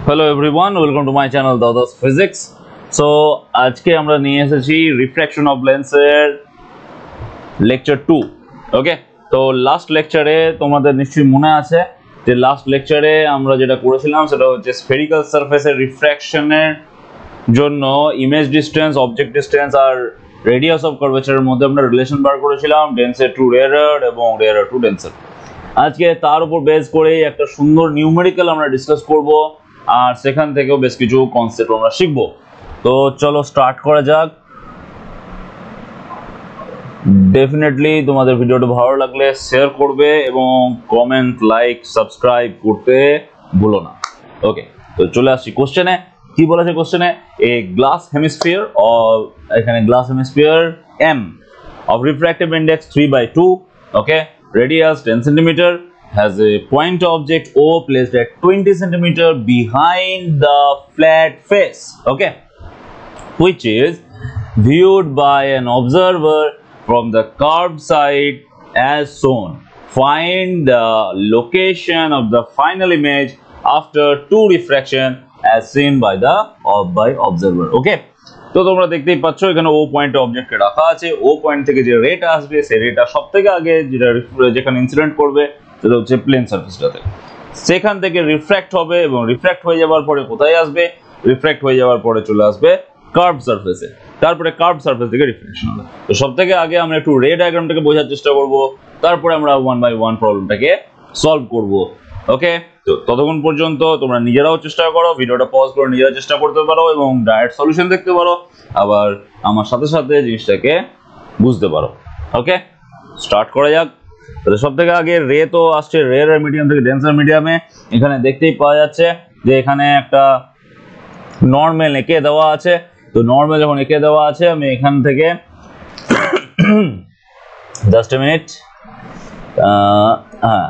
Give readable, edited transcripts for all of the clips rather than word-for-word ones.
Hello everyone, welcome to my channel Dada's Physics. So আজকে আমরা নিয়ে এসেছি রিফ্র্যাকশন অফ লেন্সের লেকচার 2. ওকে, তো লাস্ট লেকচারে তোমাদের নিশ্চয়ই মনে আছে যে লাস্ট লেকচারে আমরা যেটা করেছিলাম সেটা হচ্ছে স্ফেরিক্যাল সারফেসের রিফ্র্যাকশনের জন্য ইমেজ ডিসটেন্স, অবজেক্ট ডিসটেন্স আর রেডিয়াস অফ কার্ভেচারের মধ্যে আমরা রিলেশন বার করেছিলাম ডেন্সার টু রেয়ার এবং রেয়ার টু ডেন্সার। আজকে তার উপর বেস করেই একটা সুন্দর নিউমেরিক্যাল আমরা ডিসকাস করব আর সেখান থেকেও বেশ কিছু কনসেপ্ট আমরা শিখব। তো চলো স্টার্ট করা যাক। ডেফিনেটলি তোমাদের ভিডিওটা ভালো লাগলে শেয়ার করবে এবং কমেন্ট, লাইক, সাবস্ক্রাইব করতে ভুলো না। ওকে, তো চলে আসছি কোশ্চেনে। কি বলেছে কোশ্চেনে? এ গ্লাস হেমিস্ফিয়ার এখানে গ্লাস হেমিস্ফিয়ার এম of refractive index 3/2, okay, radius 10 centimeter, has a point object O placed at 20 centimeter behind the flat face, okay, which is viewed by an observer from the curved side as shown. Find the location of the final image after two refraction as seen by the observer, okay. তো তোমরা দেখতেই পাচ্ছ এখানে ও পয়েন্টে অবজেক্টকে রাখা আছে। ও point থেকে যে রেটা আসবে সেই রেটা সবথেকে আগে যেখানে ইনসিডেন্ট করবে সেটা হচ্ছে প্লেন সারফেসটাতে, সেখান থেকে রিফ্র্যাক্ট হবে এবং রিফ্র্যাক্ট হয়ে যাওয়ার পরে কোথায় আসবে? রিফ্র্যাক্ট হয়ে যাওয়ার পরে চলে আসবে কার্ভ সারফেসে, তারপরে কার্ভ সারফেস থেকে রিফ্লেকশন হবে। তো সবথেকে আগে আমরা একটু রে ডায়াগ্রামটাকে বোঝার চেষ্টা করব, তারপরে আমরা 1 by 1 প্রবলেমটাকে সলভ করব। ওকে, তো ততক্ষণ পর্যন্ত তোমরা নিজেরাও চেষ্টা করো, ভিডিওটা পজ করে নিজেরা চেষ্টা করতে পারো এবং ডাইরেক্ট সলিউশন দেখতে পারো, আবার আমার সাথে সাথে জিনিসটাকে বুঝতে পারো। ওকে, স্টার্ট করা যাক। তাহলে সব থেকে আগে রে তো আসছে রেয়ার মিডিয়াম থেকে ডেন্সার মিডিয়ামে। এখানে দেখতেই পাওয়া যাচ্ছে যে এখানে একটা নর্মাল এঁকে দেওয়া আছে। তো নর্মাল যখন এঁকে দেওয়া আছে আমি এখান থেকে জাস্ট এ মিনিট, হ্যাঁ,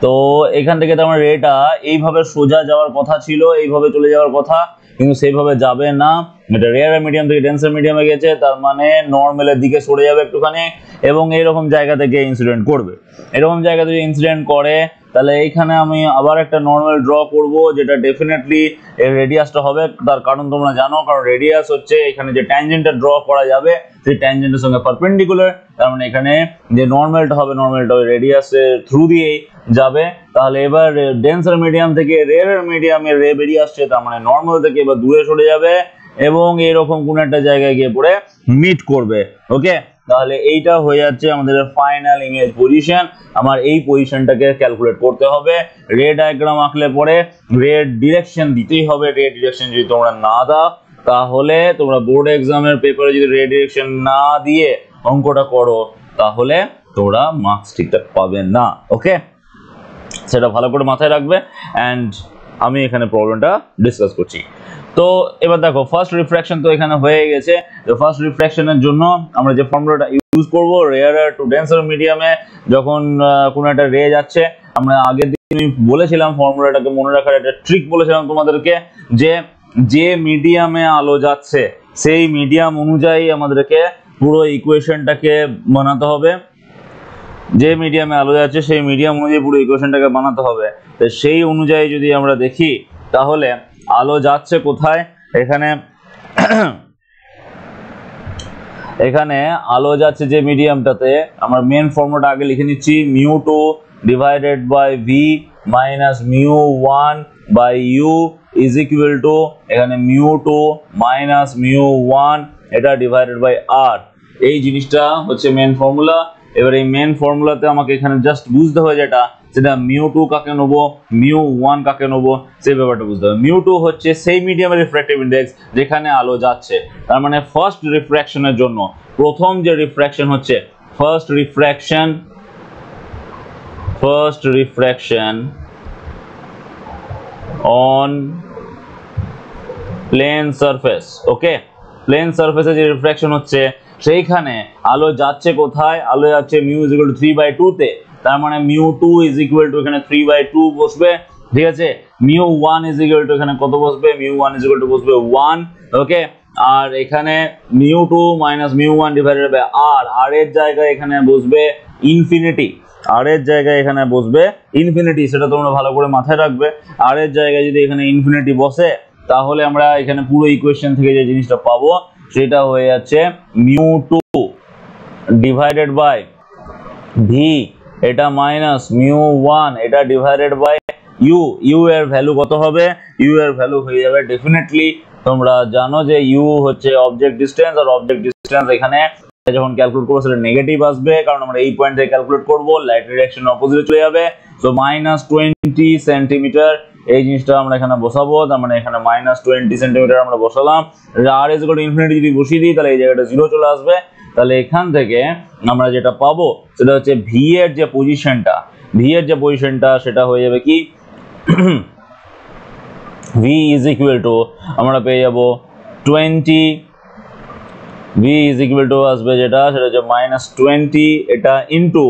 তো এখান থেকে তো আমার রেটা এইভাবে সোজা যাওয়ার কথা ছিল, এইভাবে চলে যাওয়ার কথা, কিন্তু সেইভাবে যাবে না। এটা রেয়ার মিডিয়াম থেকে ডেন্সার মিডিয়ামে গেছে, তার মানে নর্মালের দিকে সরে যাবে একটুখানি এবং এইরকম জায়গা থেকে ইনসিডেন্ট করবে। এরকম জায়গা থেকে ইনসিডেন্ট করে তাহলে এইখানে আমি আবার একটা নর্মাল ড্র করব, যেটা ডেফিনেটলি এর রেডিয়াসটা হবে। তার কারণ তোমরা জানো, কারণ রেডিয়াস হচ্ছে এখানে যে ট্যানজেন্টটা ড্র করা যাবে সেই ট্যানজেন্টের সঙ্গে পারপেন্ডিকুলার, তার মানে এখানে যে নর্মালটা হবে নর্মালটা ওই রেডিয়াসের থ্রু দিয়েই যাবে। তাহলে এবার ডেন্সার মিডিয়াম থেকে রেয়ার মিডিয়ামে রে বেরিয়ে আসছে, তার মানে নর্মাল থেকে এবার দূরে সরে যাবে এবং এরকম কোন একটা জায়গায় গিয়ে পড়ে মিট করবে। ওকে, তাহলে এইটা হয়ে যাচ্ছে আমাদের ফাইনাল ইমেজ পজিশন। আমার এই পজিশনটাকে ক্যালকুলেট করতে হবে। রে ডায়াগ্রাম আঁকলে পরে রে ডিরেকশন দিতেই হবে। রে ডিরেকশন যদি তোমরা না দাও তাহলে তোমরা বোর্ড এক্সামের পেপারে যদি রে ডিরেকশন না দিয়ে অঙ্কটা করো তাহলে তোমরা মার্কস ঠিকঠাক পাবে না। ওকে, সেটা ভালো করে মাথায় রাখবে। অ্যান্ড আমি এখানে প্রবলেমটা ডিসকাস করছি। তো এবার দেখো, ফার্স্ট রিফ্র্যাকশন তো এখানে হয়ে গেছে। তো ফার্স্ট রিফ্র্যাকশনের জন্য আমরা যে ফর্মুলাটা ইউজ করব, রেয়ার টু ডেন্সার মিডিয়ামে যখন কোনো একটা রে যাচ্ছে, আমরা আগের দিন বলেছিলাম ফর্মুলাটাকে মনে রাখার একটা ট্রিক বলেছিলাম তোমাদেরকে, যে মিডিয়ামে আলো যাচ্ছে সেই মিডিয়াম অনুযায়ী আমাদেরকে পুরো ইকুয়েশনটাকে বানাতে হবে। যে মিডিয়ামে আলো যাচ্ছে সেই মিডিয়াম অনুযায়ী পুরো ইকুয়েশনটাকে বানাতে হবে। তো সেই অনুযায়ী যদি আমরা দেখি তাহলে আলো যাচ্ছে কোথায়? এখানে আলো যাচ্ছে যে মিডিয়ামটাতে, আমরা মেন ফর্মুলাটা আগে লিখে নিচ্ছি, μ2 divided by v minus μ1 by u is equal to এখানে μ2 মাইনাস μ1 এটা ডিভাইডেড বাই r। এই জিনিসটা হচ্ছে মেন ফর্মুলা। এবার এই মেন ফর্মুলাতে আমাকে এখানে জাস্ট বুঝতে হবে সেটা μ2 কাকে নেবো, μ1 কাকে নেবো, সেই ব্যাপারটা বুঝতে হবে। μ2 হচ্ছে সেই মিডিয়ামের রিফ্র্যাক্টিভ ইন্ডেক্স যেখানে আলো যাচ্ছে, তার মানে ফার্স্ট রিফ্র্যাকশনের জন্য প্রথম যে রিফ্র্যাকশন হচ্ছে first refraction on plane surface. Okay, plane সারফেসে যে রিফ্র্যাকশন হচ্ছে সেইখানে আলো যাচ্ছে কোথায়? আলো যাচ্ছে μ = 3/2 তে, তার মানে μ2 = এখানে 3/2 বসবে। ঠিক আছে, μ1 = এখানে কত বসবে? μ1 = বসবে 1। ওকে, আর এখানে μ2 - μ1 ডিভাইডেড বাই r, r এর জায়গায় এখানে বসবে ইনফিনিটি। আর এর জায়গায় এখানে বসবে ইনফিনিটি, সেটা তোমরা ভালো করে মাথায় রাখবে। আর এর জায়গায় যদি এখানে ইনফিনিটি বসে তাহলে আমরা এখানে পুরো ইকুয়েশন থেকে যে জিনিসটা পাবো সেটা হয়ে যাচ্ছে μ2 ডিভাইডেড বাই ভি, এটা মাইনাস μ1 এটা ডিভাইডেড বাই ইউ। ইউ এর ভ্যালু কত হবে? ইউ এর ভ্যালু হয়ে যাবে ডেফিনেটলি, তোমরা জানো যে ইউ হচ্ছে অবজেক্ট ডিসটেন্স, আর অবজেক্ট ডিসটেন্স এখানে যখন ক্যালকুলেট করবো সেটা নেগেটিভ আসবে, কারণ আমরা এই পয়েন্ট থেকে ক্যালকুলেট করবো, লাইট ডিরেকশন অপোজিটে চলে যাবে। সো -20 সেন্টিমিটার এই জিনিসটা আমরা এখানে বসাবো, তার মানে এখানে -20 সেন্টিমিটার আমরা বসালাম। আর ইজ ইকুয়াল টু ইনফিনিটি যদি বসিয়ে দিই তাহলে এই জায়গাটা 0 চলে আসবে। তাহলে এখান থেকে আমরা যেটা পাবো সেটা হচ্ছে ভি এর যে পজিশনটা সেটা হয়ে যাবে কি ভি ইজ ইকুয়াল টু আমরা পেয়ে যাবো 20, ভি ইজ ইকুয়াল টু আসবে যেটা সেটা হচ্ছে -20 এটা ইন্টু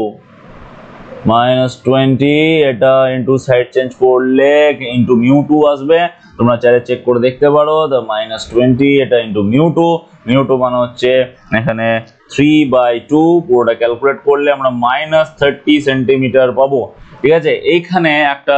-20 এটা ইন্টু সাইড চেঞ্জ করলে ইন্টু μ2 আসবে, তোমরা চাইলে চেক করে দেখতে পারো। তো -20 এটা ইন্টু μ2 মানে হচ্ছে এখানে 3/2, পুরোটা ক্যালকুলেট করলে আমরা -30 সেন্টিমিটার পাবো। ঠিক আছে, এইখানে একটা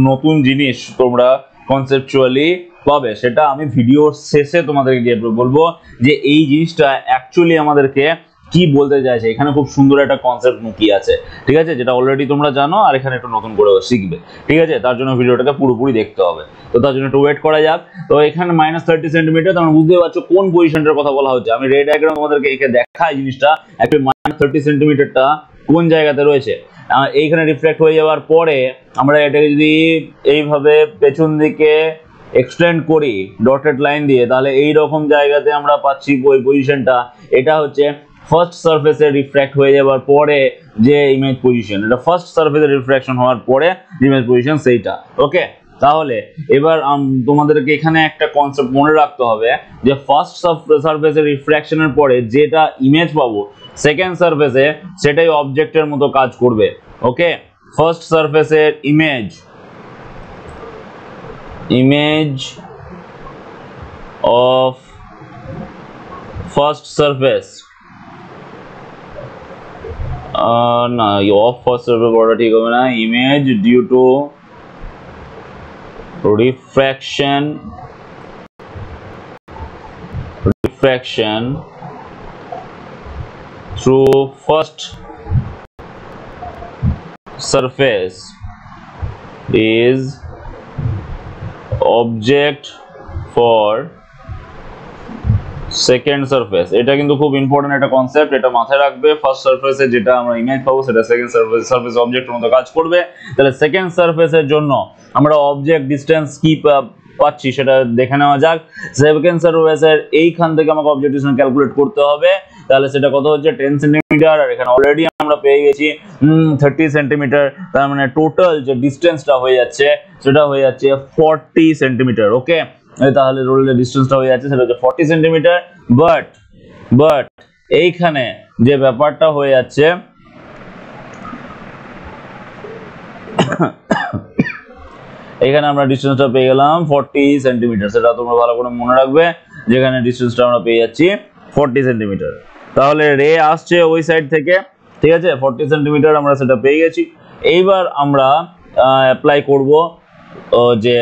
নতুন জিনিস তোমরা কনসেপচুয়ালি পাবে, সেটা আমি ভিডিওর শেষে তোমাদেরকে গিয়ে বলবো যে এই জিনিসটা অ্যাকচুয়ালি আমাদেরকে কি বলতে চাইছে। এখানে খুব সুন্দর একটা কনসেপ্ট লুকিয়ে আছে, ঠিক আছে, যেটা অলরেডি তোমরা জানো, আর এখানে একটু নতুন করে শিখবে। ঠিক আছে, তার জন্য ভিডিওটাকে পুরোপুরি দেখতে হবে। তো তার জন্য একটু ওয়েট করা যাক। তো এখানে -30 সেন্টিমিটার, তোমরা বুঝতে পারছো কোন পজিশনটার কথা বলা হচ্ছে। আমি রেড ডায়াগ্রাম তোমাদেরকে এখানে দেখাই জিনিসটা অ্যাকচুয়ালি -30 সেন্টিমিটারটা কোন জায়গাতে রয়েছে। এইখানে রিফ্লেক্ট হয়ে যাওয়ার পরে আমরা এটাকে যদি এইভাবে পেছন দিকে এক্সটেন্ড করি ডটেড লাইন দিয়ে, তাহলে এই রকম জায়গাতে আমরা পাচ্ছি ওই পজিশনটা। এটা হচ্ছে ফার্স্ট সারফেসে রিফ্র্যাক্ট হয়ে যাওয়ার পরে যে ইমেজ পজিশন, এটা ফার্স্ট সারফেসে রিফ্র্যাকশন হওয়ার পরে ইমেজ পজিশন সেইটা। ওকে, তাহলে এবার তোমাদেরকে এখানে একটা কনসেপ্ট মনে রাখতে হবে যে ফার্স্ট সারফেসে রিফ্র্যাকশনের পরে যেটা ইমেজ পাবো সেকেন্ড সারফেসে সেটাই অবজেক্টের মতো কাজ করবে। ওকে, ফার্স্ট সারফেসের image of first surface না অফ ফার্স্ট সারফেস বড়টা ঠিক হবে না, image due to refraction through first surface is object for second surface. এটা কিন্তু খুব ইম্পর্টেন্ট একটা কনসেপ্ট, এটা মাথায় রাখবে। ফার্স্ট সারফেসে যেটা আমরা ইমেজ পাবো সেটা সেকেন্ড সারফেস অবজেক্টের মতো কাজ করবে। তাহলে সেকেন্ড সারফেসের জন্য আমরা অবজেক্ট ডিসটেন্স কি পাচ্ছি সেটা দেখে নেওয়া যাক। সেকেন্ড সারফেসের এইখান থেকে আমাকে অবজেক্ট ডিসটেন্স ক্যালকুলেট করতে হবে। তাহলে সেটা কত হচ্ছে 10 সেন্টিমিটার, আর এখানে অলরেডি আমরা পেয়ে গেছি 30 সেন্টিমিটার। তার মানে টোটাল যে ডিসটেন্সটা হয়ে যাচ্ছে সেটা হয়ে যাচ্ছে 40 সেন্টিমিটার। ওকে, তাহলে রোলের ডিসটেন্সটা হয়ে যাচ্ছে সেটা হচ্ছে 40 সেন্টিমিটার। বাট এইখানে যে ব্যাপারটা হয়ে যাচ্ছে এখানে আমরা ডিসটেন্সটা পেয়ে গেলাম 40 সেন্টিমিটার, সেটা তোমরা ভালো করে মনে রাখবে, যেখানে ডিসটেন্সটা আমরা পেয়ে যাচ্ছি 40 সেন্টিমিটার। তাহলে রে আসছে ওই সাইড থেকে, ঠিক আছে, 40 সেন্টিমিটার আমরা সেটা পেয়ে গেছি। এইবার আমরা অ্যাপ্লাই করব যে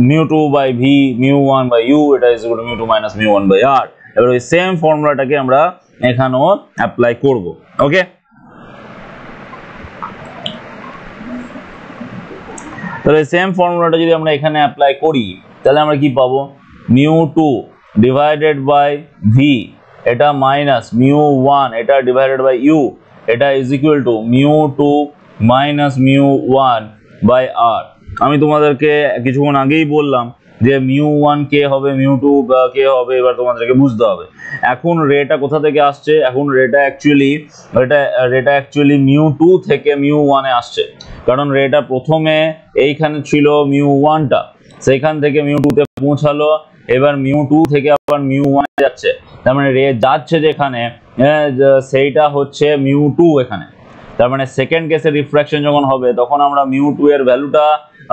μ2/v μ1/u এটা ইজ ইকুয়াল টু μ2 - μ1/r। এবার ওই সেম ফর্মুলাটাকে আমরা এখানেও অ্যাপ্লাই করব। ওকে, তাহলে সেম ফর্মুলাটা যদি আমরা এখানে অ্যাপ্লাই করি তাহলে আমরা কি পাবো, μ2 ডিভাইডেড বাই v এটা মাইনাস μ1 এটা ডিভাইডেড বাই u এটা ইজ ইকুয়াল টু μ2 - μ1/r। আমি তোমাদেরকে কিছুক্ষণ আগেই বললাম যে μ1 কে হবে μ2 কে হবে, এবার তোমাদেরকে বুঝতে হবে এখন রেটা কোথা থেকে আসছে। এখন রেটা অ্যাকচুয়ালি μ2 থেকে μ1 এ আসছে, কারণ রেটা প্রথমে এইখানে ছিল μ1টা, সেখান থেকে μ2 তে পৌঁছালো, এবার μ2 থেকে আবার μ1 এ যাচ্ছে। তার মানে রে যাচ্ছে যেখানে সেইটা হচ্ছে μ2 এখানে। তার মানে সেকেন্ড কেসে রিফ্র্যাকশন যখন হবে তখন আমরা μ2 এর ভ্যালুটা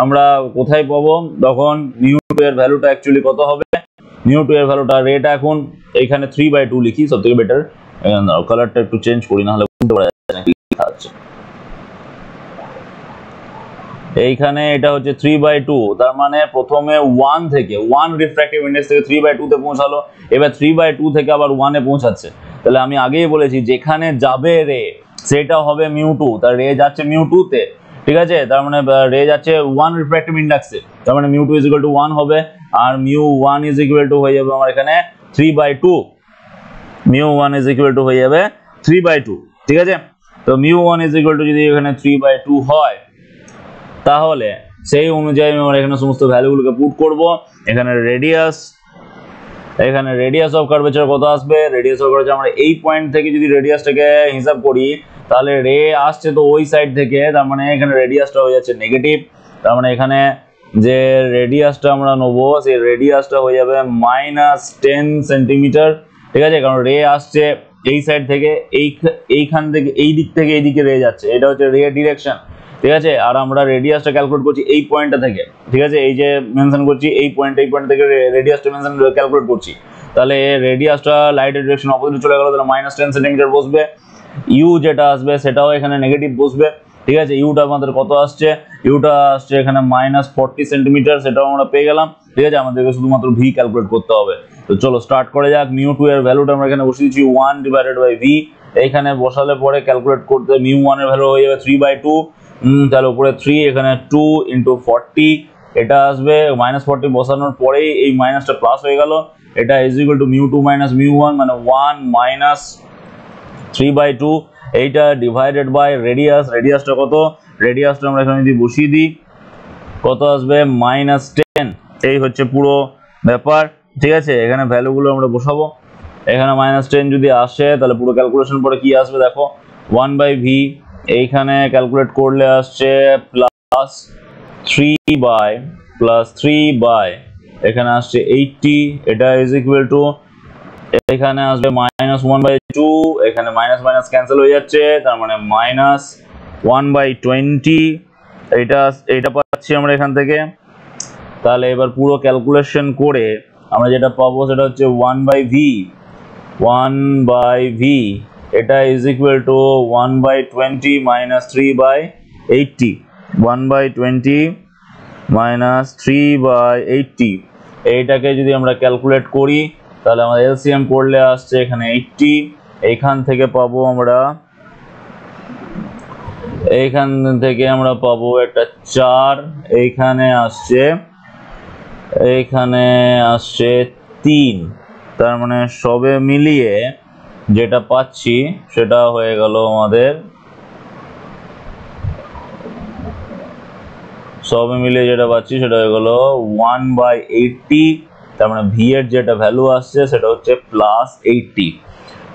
আমরা কোথায় পাবো, তখন μ2 এর ভ্যালুটা অ্যাকচুয়ালি কত হবে, μ2 এর ভ্যালুটা রেটা এখন এখানে 3/2 লিখি, সবথেকে বেটার কালারটা একটু চেঞ্জ করি, না হলে বুঝতে পারা যাচ্ছে না কি লেখা আছে। এইখানে এটা হচ্ছে 3/2, তার মানে প্রথমে 1 থেকে 1 রিফ্র্যাক্টিভ ইন্ডেক্স থেকে 3/2 তে পৌঁছালো, এবার 3/2 থেকে আবার 1 এ পৌঁছাচ্ছে। তাহলে আমি আগেই বলেছি যেখানে যাবে রে সেটা হবে μ2, তার রে যাচ্ছে μ2 তে, ঠিক আছে, তার মানে রে যাচ্ছে 1 রিফ্র্যাক্টিভ ইন্ডেক্সে, তার মানে μ2 = 1 হবে, আর μ1 হয়ে যাবে আমার এখানে 3/2, μ1 হয়ে যাবে 3/2, ঠিক আছে। তো μ1 যদি এখানে 3/2 হয় তাহলে সেই অনুযায়ী আমরা এখানে সমস্ত ভ্যালুগুলোকে পুট করব। এখানে রেডিয়াস অফ কার্ভেচার কত আসবে, রেডিয়াস অফ কার্ভেচার আমরা এই পয়েন্ট থেকে যদি রেডিয়াসটাকে হিসাব করি তাহলে রে আসছে তো ওই সাইড থেকে, তার মানে এখানে রেডিয়াসটা হয়ে যাচ্ছে নেগেটিভ, তার মানে এখানে যে রেডিয়াসটা আমরা নেবো সেই রেডিয়াসটা হয়ে যাবে -10 সেন্টিমিটার, ঠিক আছে, কারণ রে আসছে এই সাইড থেকে, এইখান থেকে এই দিক থেকে এই দিকে রে যাচ্ছে, এটা হচ্ছে রে ডিরেকশন, ঠিক আছে। আর আমরা রেডিয়াসটা ক্যালকুলেট করছি এই পয়েন্টটা থেকে, ঠিক আছে, এই যে মেনশন করছি এই পয়েন্ট থেকে রেডিয়াসটা মেনশন ক্যালকুলেট করছি, তাহলে রেডিয়াসটা লাইটের ডিরেকশন অপোজিটে চলে গেল, তাহলে -10 সেন্টিমিটার বসবে। ইউ যেটা আসবে সেটাও এখানে নেগেটিভ বসবে, ঠিক আছে। ইউটা আমাদের কত আসছে, ইউটা আসছে এখানে -40 সেন্টিমিটার, সেটাও আমরা পেয়ে গেলাম, ঠিক আছে। আমাদেরকে শুধুমাত্র ভি ক্যালকুলেট করতে হবে। তো চলো স্টার্ট করা যাক। μ2 এর ভ্যালুটা আমরা এখানে বসিয়ে দিচ্ছি 1/v, এইখানে বসালে পরে ক্যালকুলেট করতে μ1 এর ভ্যালু হয়ে যাবে 3/2, তাহলে উপরে 3, এখানে 2 × 40, এটা আসবে -40 বসানোর পরেই এই মাইনাসটা প্লাস হয়ে গেল, এটা = μ2 - μ1, মানে 1 - 3/2, এইটা ডিভাইডেড বাই রেডিয়াসটা কত, রেডিয়াসটা আমরা এখানে যদি বসিয়ে দিই কত আসবে -10, এই হচ্ছে পুরো ব্যাপার, ঠিক আছে। এখানে ভ্যালুগুলো আমরা বসাবো, এখানে -10 যদি আসে তাহলে পুরো ক্যালকুলেশন পরে কি আসবে দেখো, 1/v, এইখানে ক্যালকুলেট করলে আসছে +3 এখানে আসছে 80, এটা = এখানে আসবে -1/2, এখানে মাইনাস মাইনাস ক্যান্সেল হয়ে যাচ্ছে, তার মানে -1/20, এইটা পাচ্ছি আমরা এখান থেকে। তাহলে এবার পুরো ক্যালকুলেশন করে আমরা যেটা পাবো সেটা হচ্ছে 1/v, এটা = 1/20 - 3/80, 1/20 - 3/80, এইটাকে যদি আমরা ক্যালকুলেট করি তাহলে আমাদের এলসিএম করলে আসছে এখানে 80, এইখান থেকে পাবো আমরা একটা 4, এইখানে আসছে 3, তার মানে সবে মিলিয়ে যেটা পাচ্ছি সেটা হয়ে গেল আমাদের, সেটা হয়ে গেল 1/80, তার মানে ভি এর যেটা ভ্যালু আসছে সেটা হচ্ছে +80,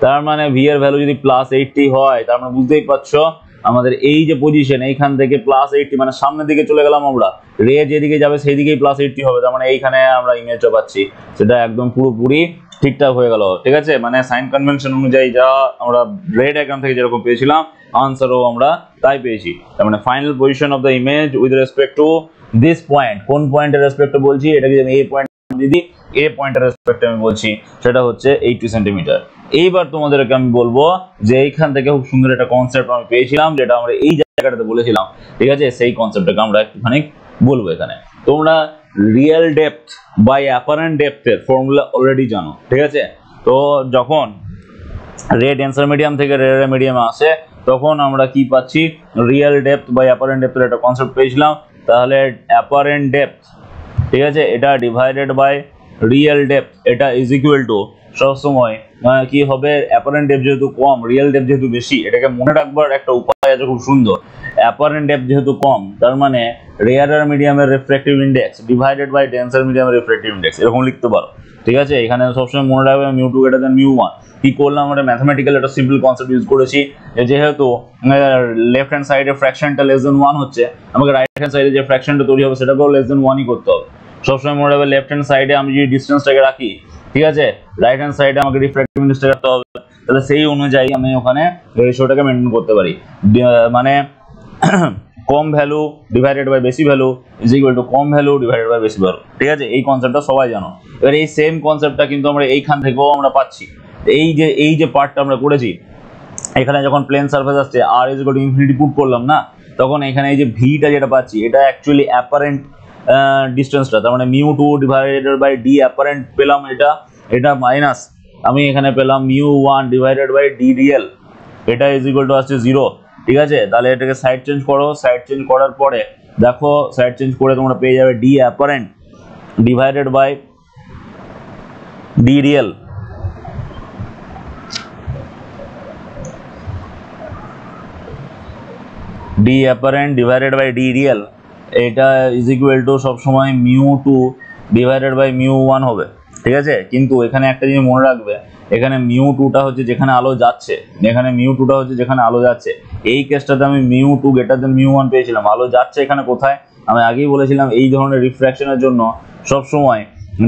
তার মানে ভি এর ভ্যালু যদি +80 হয় তার মানে বুঝতেই পারছো আমাদের এই যে পজিশন এইখান থেকে +80 মানে সামনের দিকে চলে গেলাম আমরা, রে যেদিকে যাবে সেই দিকেই +80 হবে, তার মানে এইখানে আমরা ইমেজটা পাচ্ছি, সেটা একদম পুরোপুরি ঠিকঠাক হয়ে গেল, ঠিক আছে। মানে সাইন কনভেনশন অনুযায়ী যা আমরা রে ডায়াগ্রাম থেকে যেরকম পেয়েছিলাম আনসারও আমরা তাই পেয়েছি, তার মানে final position of the image with respect to this point, কোন পয়েন্টের রেসপেক্টে বলছি, এটাকে আমি এই পয়েন্ট দিদি এ পয়েন্টের রেসপেক্টে আমি বলছি সেটা হচ্ছে 80 সেন্টিমিটার। এইবার তোমাদেরকে আমি বলবো যে এইখান থেকে খুব সুন্দর একটা কনসেপ্ট আমি পেয়েছিলাম যেটা আমরা এই জায়গাটাতে বলেছিলাম, ঠিক আছে, সেই কনসেপ্টটাকে আমরা একটুখানি বলবো এখানে। তোমরা রিয়েল ডেপথ বাই অ্যাপারেন্ট ডেপথের ফর্মুলা অলরেডি জানো, ঠিক আছে। তো যখন রে ডেন্সার মিডিয়াম থেকে রে মিডিয়ামে আসে তখন আমরা কি পাচ্ছি, রিয়েল ডেপথ বাই অ্যাপারেন্ট ডেপথের একটা কনসেপ্ট পেয়েছিলাম, তাহলে অ্যাপারেন্ট ডেপথ, ঠিক আছে, এটা ডিভাইডেড বাই রিয়েল ডেপথ, এটা = সবসময় কি হবে, অ্যাপারেন্ট ডেপথ যেহেতু কম রিয়েল ডেপথ যেহেতু বেশি, এটাকে মনে রাখবার একটা উপায় আছে খুব সুন্দর, অ্যাপারেন্ট ডেপথ যেহেতু কম তার মানে রেয়ার মিডিয়ামের রিফ্র্যাক্টিভ ইন্ডেক্স ডিভাইডেড বাই ডেন্সার মিডিয়ামের রিফ্র্যাক্টিভ ইন্ডেক্স, এরকম লিখতে পারো, ঠিক আছে। এখানে সবসময় মনে রাখবে μ2 > μ1, কি করলাম আমরা ম্যাথমেটিক্যাল একটা সিম্পল কনসেপ্ট ইউজ করেছি, যেহেতু লেফট হ্যান্ড সাইডে ফ্র্যাকশনটা <1 হচ্ছে, আমাকে রাইট হ্যান্ড সাইডে যে ফ্র্যাকশনটা তৈরি হবে সেটাকেও <1ই করতে হবে। সবসময় মনে রাখবে লেফট হ্যান্ড সাইডে আমি যদি ডিসটেন্সটাকে রাখি, ঠিক আছে, রাইট হ্যান্ড সাইডে আমাকে রিফ্র্যাক্টিভ ইন্ডেক্সটা রাখতে হবে, তাহলে সেই অনুযায়ী আমি ওখানে রেশিওটাকে মেনটেন করতে পারি, মানে কম ভ্যালু ডিভাইডেড বাই বেশি ভ্যালু = কম ভ্যালু ডিভাইডেড বাই বেশি ভ্যালু, ঠিক আছে, এই কনসেপ্টটা সবাই জানো। এবার এই সেম কনসেপ্টটা কিন্তু আমরা এইখান থেকেও আমরা পাচ্ছি, এই যে পার্টটা আমরা করেছি, এখানে যখন প্লেন সারফেস আসছে r = ইনফিনিটি পুট করলাম না, তখন এখানে এই যে ভিটা যেটা পাচ্ছি এটা অ্যাকচুয়ালি অ্যাপারেন্ট ডিস্টেন্সটা, তার মানে mu two divided by D apparent পেলাম, এটা মাইনাস আমি এখানে পেলাম mu one divided by D real, এটা ইজ ইকুয়াল টু আসছে 0। ঠিক আছে, তাহলে এটাকে সাইড চেঞ্জ করো, সাইড চেঞ্জ করার পরে দেখো সাইড চেঞ্জ করে তোমরা পেয়ে যাবে D apparent divided by D real, D apparent divided by D real, এটা ইজ ইকুয়াল টু সবসময় mu two divided by mu one হবে। ঠিক আছে, কিন্তু এখানে একটা জিনিস মনে রাখবে, এখানে মিউ টুটা হচ্ছে যেখানে আলো যাচ্ছে, এখানে মিউ টুটা হচ্ছে যেখানে আলো যাচ্ছে। এই কেসটাতে আমি mu two greater than mu one পেয়েছিলাম, আলো যাচ্ছে এখানে কোথায়, আমি আগেই বলেছিলাম এই ধরনের রিফ্র্যাকশনের জন্য সবসময়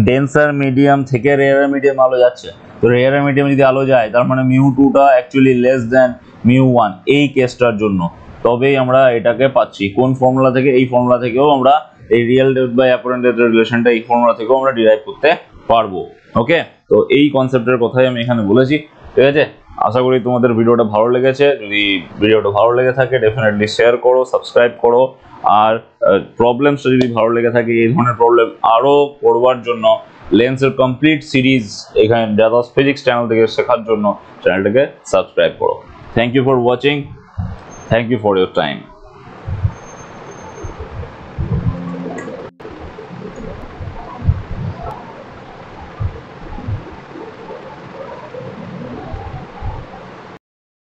ডেন্সার মিডিয়াম থেকে রেয়ার মিডিয়াম আলো যাচ্ছে। তো রেয়ার মিডিয়াম যদি আলো যায় তার মানে মিউ টুটা actually less than mu one এই কেসটার জন্য, তবেই আমরা এটাকে পাচ্ছি কোন ফর্মুলা থেকে, এই ফর্মুলা থেকেও আমরা এই real depth by apparent depth রিলেশনটা এই ফর্মুলা থেকেও আমরা ডিরাইভ করতে পারবো। ওকে, তো এই কনসেপ্টের কথাই আমি এখানে বলেছি। ঠিক আছে, আশা করি তোমাদের ভিডিওটা ভালো লেগেছে। যদি ভিডিওটা ভালো লেগে থাকে ডেফিনেটলি শেয়ার করো, সাবস্ক্রাইব করো, আর প্রবলেমসটা যদি ভালো লেগে থাকে এই ধরনের প্রবলেম আরও করবার জন্য লেন্সের কমপ্লিট সিরিজ এখানে জাদাস ফিজিক্স চ্যানেল থেকে শেখার জন্য চ্যানেলটাকে সাবস্ক্রাইব করো। Thank you for watching, thank you for your time.